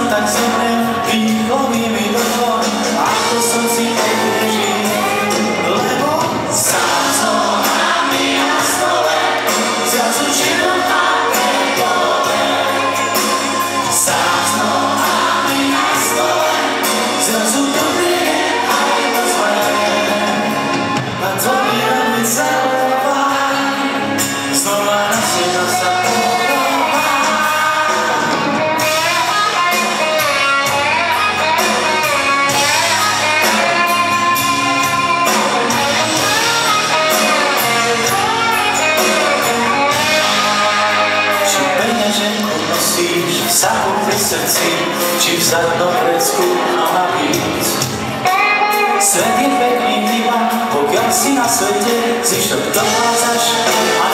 som tak zomrel, dýchol mi do tvoj, ako som si pekne žil. Lebo sám s nohami na stole, zrazu čiernom také pole. Sám s nohami na stole, zrazu dobrý je aj to zlé. A to mi robí celá, znova na seba sa podobá. Či peňaženku nosíš v saku pri srdci, či v zadnom vrecku noha víc. Svet je pekný iba, pokiaľ si na svete, si čo dochádzaš a